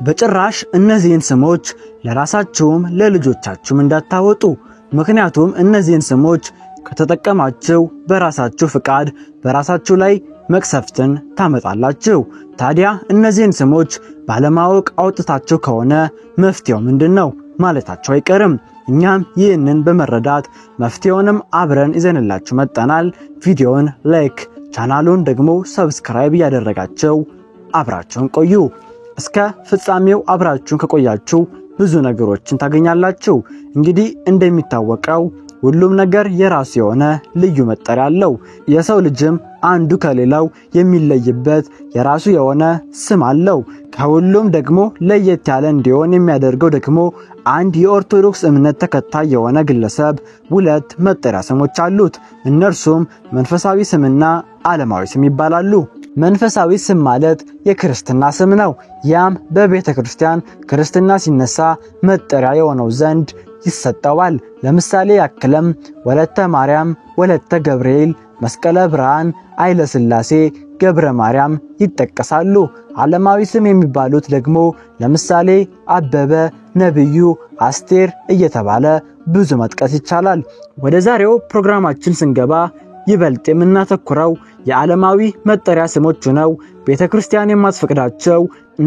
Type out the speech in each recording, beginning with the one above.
በጭራሽ እነዚህን ስሞች ለራሳችሁም ለልጆቻችሁም እንዳታወጡ። ምክንያቱም እነዚህን ስሞች ከተጠቀማችሁ በራሳችሁ ፍቃድ በራሳችሁ ላይ መቅሰፍትን ታመጣላችሁ። ታዲያ እነዚህን ስሞች ባለማወቅ አውጥታችሁ ከሆነ መፍትሄው ምንድነው ማለታችሁ አይቀርም። እኛም ይህንን በመረዳት መፍትሄውንም አብረን ይዘንላችሁ መጣናል። ቪዲዮውን ላይክ ቻናሉን ደግሞ ሰብስክራይብ ያደረጋችሁ አብራችሁን ቆዩ። እስከ ፍጻሜው አብራችሁን ከቆያችሁ ብዙ ነገሮችን ታገኛላችሁ። እንግዲህ እንደሚታወቀው ሁሉም ነገር የራሱ የሆነ ልዩ መጠሪያ አለው። የሰው ልጅም አንዱ ከሌላው የሚለይበት የራሱ የሆነ ስም አለው። ከሁሉም ደግሞ ለየት ያለ እንዲሆን የሚያደርገው ደግሞ አንድ የኦርቶዶክስ እምነት ተከታይ የሆነ ግለሰብ ሁለት መጠሪያ ስሞች አሉት። እነርሱም መንፈሳዊ ስምና ዓለማዊ ስም ይባላሉ። መንፈሳዊ ስም ማለት የክርስትና ስም ነው። ያም በቤተ ክርስቲያን ክርስትና ሲነሳ መጠሪያ የሆነው ዘንድ ይሰጣዋል። ለምሳሌ ያክለም ወለተ ማርያም፣ ወለተ ገብርኤል፣ መስቀለ ብርሃን፣ ኃይለ ሥላሴ፣ ገብረ ማርያም ይጠቀሳሉ። ዓለማዊ ስም የሚባሉት ደግሞ ለምሳሌ አበበ፣ ነብዩ፣ አስቴር እየተባለ ብዙ መጥቀስ ይቻላል። ወደ ዛሬው ፕሮግራማችን ስንገባ ይበልጥ የምናተኩረው የዓለማዊ መጠሪያ ስሞች ነው ቤተክርስቲያን የማትፈቅዳቸው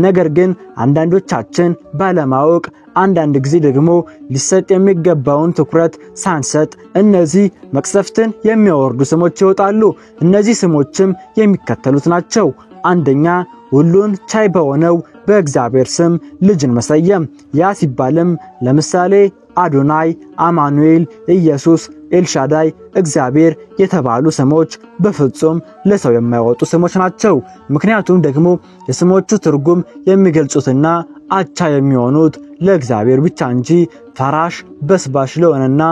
ነገር ግን አንዳንዶቻችን ባለማወቅ አንዳንድ ጊዜ ደግሞ ሊሰጥ የሚገባውን ትኩረት ሳንሰጥ እነዚህ መቅሰፍትን የሚያወርዱ ስሞች ይወጣሉ። እነዚህ ስሞችም የሚከተሉት ናቸው። አንደኛ ሁሉን ቻይ በሆነው በእግዚአብሔር ስም ልጅን መሰየም። ያ ሲባልም ለምሳሌ አዶናይ፣ አማኑኤል፣ ኢየሱስ፣ ኤልሻዳይ፣ እግዚአብሔር የተባሉ ስሞች በፍጹም ለሰው የማይወጡ ስሞች ናቸው። ምክንያቱም ደግሞ የስሞቹ ትርጉም የሚገልጹትና አቻ የሚሆኑት ለእግዚአብሔር ብቻ እንጂ ፈራሽ በስባሽ ለሆነና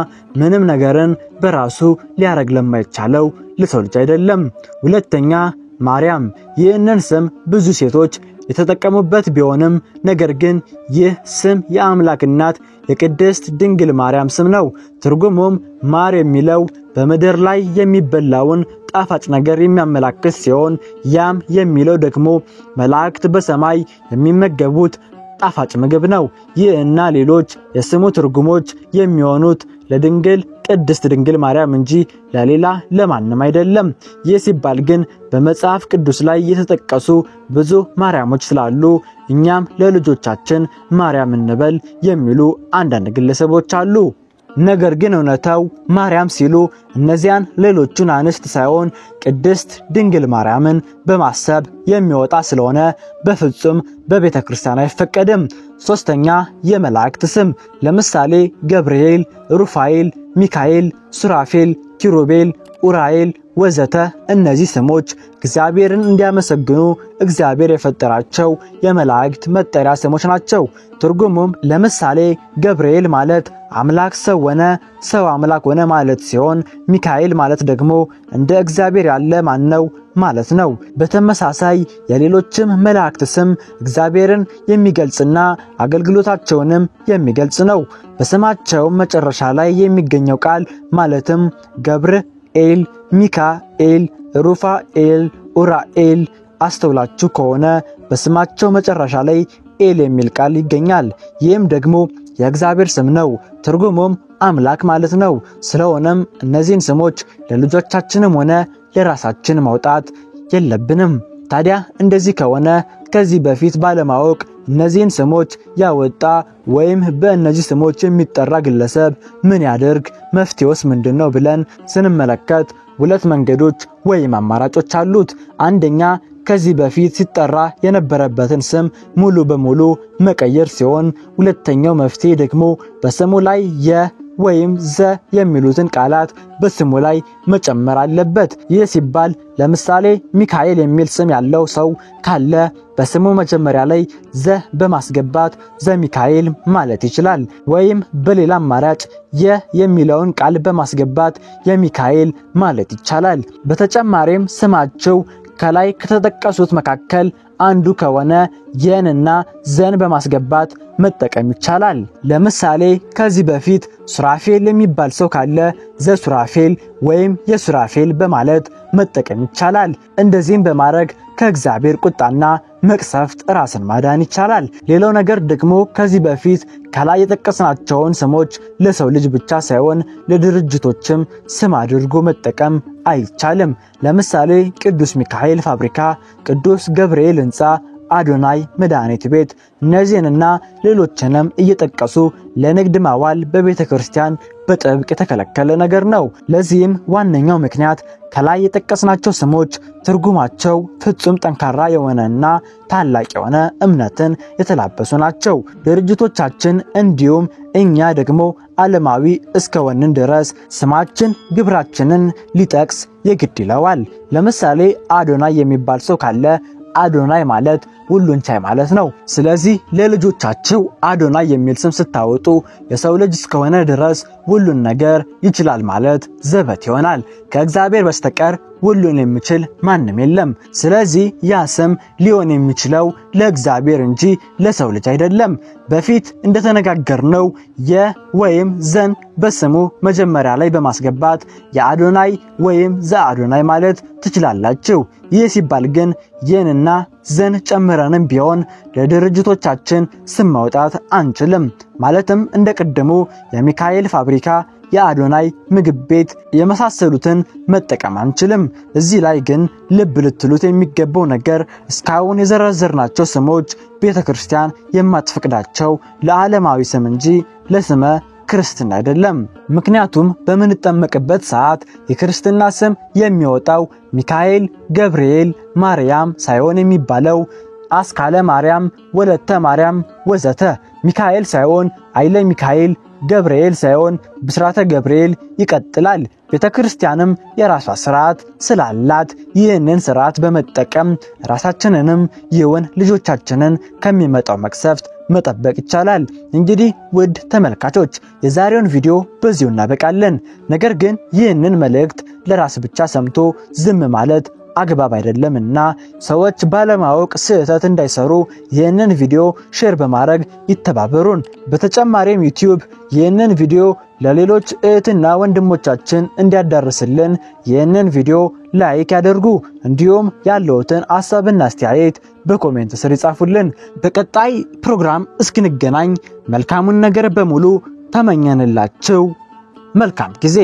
ምንም ነገርን በራሱ ሊያረግ ለማይቻለው ለሰው ልጅ አይደለም። ሁለተኛ ማርያም። ይህንን ስም ብዙ ሴቶች የተጠቀሙበት ቢሆንም ነገር ግን ይህ ስም የአምላክ እናት የቅድስት ድንግል ማርያም ስም ነው። ትርጉሙም ማር የሚለው በምድር ላይ የሚበላውን ጣፋጭ ነገር የሚያመላክት ሲሆን ያም የሚለው ደግሞ መላእክት በሰማይ የሚመገቡት ጣፋጭ ምግብ ነው። ይህና ሌሎች የስሙ ትርጉሞች የሚሆኑት ለድንግል ቅድስት ድንግል ማርያም እንጂ ለሌላ ለማንም አይደለም። ይህ ሲባል ግን በመጽሐፍ ቅዱስ ላይ የተጠቀሱ ብዙ ማርያሞች ስላሉ እኛም ለልጆቻችን ማርያም እንበል የሚሉ አንዳንድ ግለሰቦች አሉ። ነገር ግን እውነታው ማርያም ሲሉ እነዚያን ሌሎቹን አንስት ሳይሆን ቅድስት ድንግል ማርያምን በማሰብ የሚወጣ ስለሆነ በፍጹም በቤተ ክርስቲያን አይፈቀድም። ሶስተኛ የመላእክት ስም። ለምሳሌ ገብርኤል፣ ሩፋኤል፣ ሚካኤል፣ ሱራፌል፣ ኪሩቤል፣ ኡራኤል ወዘተ እነዚህ ስሞች እግዚአብሔርን እንዲያመሰግኑ እግዚአብሔር የፈጠራቸው የመላእክት መጠሪያ ስሞች ናቸው። ትርጉሙም ለምሳሌ ገብርኤል ማለት አምላክ ሰው ሆነ፣ ሰው አምላክ ሆነ ማለት ሲሆን ሚካኤል ማለት ደግሞ እንደ እግዚአብሔር ያለ ማን ነው ማለት ነው። በተመሳሳይ የሌሎችም መላእክት ስም እግዚአብሔርን የሚገልጽና አገልግሎታቸውንም የሚገልጽ ነው። በስማቸው መጨረሻ ላይ የሚገኘው ቃል ማለትም ገብርኤል፣ ሚካኤል፣ ሩፋኤል፣ ኡራኤል አስተውላችሁ ከሆነ በስማቸው መጨረሻ ላይ ኤል የሚል ቃል ይገኛል። ይህም ደግሞ የእግዚአብሔር ስም ነው። ትርጉሙም አምላክ ማለት ነው። ስለሆነም እነዚህን ስሞች ለልጆቻችንም ሆነ ለራሳችን ማውጣት የለብንም። ታዲያ እንደዚህ ከሆነ ከዚህ በፊት ባለማወቅ እነዚህን ስሞች ያወጣ ወይም በእነዚህ ስሞች የሚጠራ ግለሰብ ምን ያደርግ? መፍትሄውስ ምንድነው ብለን ስንመለከት ሁለት መንገዶች ወይም አማራጮች አሉት። አንደኛ ከዚህ በፊት ሲጠራ የነበረበትን ስም ሙሉ በሙሉ መቀየር ሲሆን ሁለተኛው መፍትሄ ደግሞ በስሙ ላይ ወይም ዘ የሚሉትን ቃላት በስሙ ላይ መጨመር አለበት። ይህ ሲባል ለምሳሌ ሚካኤል የሚል ስም ያለው ሰው ካለ በስሙ መጀመሪያ ላይ ዘ በማስገባት ዘሚካኤል ማለት ይችላል። ወይም በሌላ አማራጭ የሚለውን ቃል በማስገባት የሚካኤል ማለት ይቻላል። በተጨማሪም ስማቸው ከላይ ከተጠቀሱት መካከል አንዱ ከሆነ የንና ዘን በማስገባት መጠቀም ይቻላል። ለምሳሌ ከዚህ በፊት ሱራፌል የሚባል ሰው ካለ ዘሱራፌል ወይም የሱራፌል በማለት መጠቀም ይቻላል። እንደዚህም በማድረግ ከእግዚአብሔር ቁጣና መቅሰፍት ራስን ማዳን ይቻላል። ሌላው ነገር ደግሞ ከዚህ በፊት ከላይ የጠቀስናቸውን ስሞች ለሰው ልጅ ብቻ ሳይሆን ለድርጅቶችም ስም አድርጎ መጠቀም አይቻልም። ለምሳሌ ቅዱስ ሚካኤል ፋብሪካ፣ ቅዱስ ገብርኤል ሕንፃ፣ አዶናይ መድኃኒት ቤት፣ እነዚህንና ሌሎችንም እየጠቀሱ ለንግድ ማዋል በቤተክርስቲያን በጥብቅ የተከለከለ ነገር ነው። ለዚህም ዋነኛው ምክንያት ከላይ የጠቀስናቸው ስሞች ትርጉማቸው ፍጹም ጠንካራ የሆነና ታላቅ የሆነ እምነትን የተላበሱ ናቸው። ድርጅቶቻችን እንዲሁም እኛ ደግሞ ዓለማዊ እስከሆንን ድረስ ስማችን ግብራችንን ሊጠቅስ የግድ ይለዋል። ለምሳሌ አዶናይ የሚባል ሰው ካለ አዶናይ ማለት ሁሉን ቻይ ማለት ነው። ስለዚህ ለልጆቻችሁ አዶናይ የሚል ስም ስታወጡ የሰው ልጅ እስከሆነ ድረስ ሁሉን ነገር ይችላል ማለት ዘበት ይሆናል። ከእግዚአብሔር በስተቀር ሁሉን የሚችል ማንም የለም። ስለዚህ ያ ስም ሊሆን የሚችለው ለእግዚአብሔር እንጂ ለሰው ልጅ አይደለም። በፊት እንደተነጋገርነው ወይም ዘን በስሙ መጀመሪያ ላይ በማስገባት የአዶናይ ወይም ዘአዶናይ ማለት ትችላላችሁ። ይህ ሲባል ግን የንና ዘን ጨምረንም ቢሆን ለድርጅቶቻችን ስም ማውጣት አንችልም። ማለትም እንደቀደሙ የሚካኤል ፋብሪካ፣ የአዶናይ ምግብ ቤት የመሳሰሉትን መጠቀም አንችልም። እዚህ ላይ ግን ልብ ልትሉት የሚገባው ነገር እስካሁን የዘረዘርናቸው ስሞች ቤተክርስቲያን የማትፈቅዳቸው ለዓለማዊ ስም እንጂ ለስመ ክርስትና አይደለም። ምክንያቱም በምንጠመቅበት ሰዓት የክርስትና ስም የሚወጣው ሚካኤል፣ ገብርኤል፣ ማርያም ሳይሆን የሚባለው አስካለ ማርያም፣ ወለተ ማርያም ወዘተ ሚካኤል ሳይሆን አይለ ሚካኤል፣ ገብርኤል ሳይሆን ብስራተ ገብርኤል ይቀጥላል። ቤተክርስቲያንም የራሷ ስርዓት ስላላት ይህንን ስርዓት በመጠቀም ራሳችንንም ይሁን ልጆቻችንን ከሚመጣው መቅሰፍት መጠበቅ ይቻላል። እንግዲህ ውድ ተመልካቾች የዛሬውን ቪዲዮ በዚሁ እናበቃለን። ነገር ግን ይህንን መልእክት ለራስ ብቻ ሰምቶ ዝም ማለት አግባብ አይደለምና ሰዎች ባለማወቅ ስህተት እንዳይሰሩ ይህንን ቪዲዮ ሼር በማድረግ ይተባበሩን። በተጨማሪም ዩቲዩብ ይህንን ቪዲዮ ለሌሎች እህትና ወንድሞቻችን እንዲያዳርስልን ይህንን ቪዲዮ ላይክ ያደርጉ። እንዲሁም ያለውትን ሐሳብና አስተያየት በኮሜንት ስር ይጻፉልን። በቀጣይ ፕሮግራም እስክንገናኝ መልካሙን ነገር በሙሉ ተመኘንላችሁ። መልካም ጊዜ።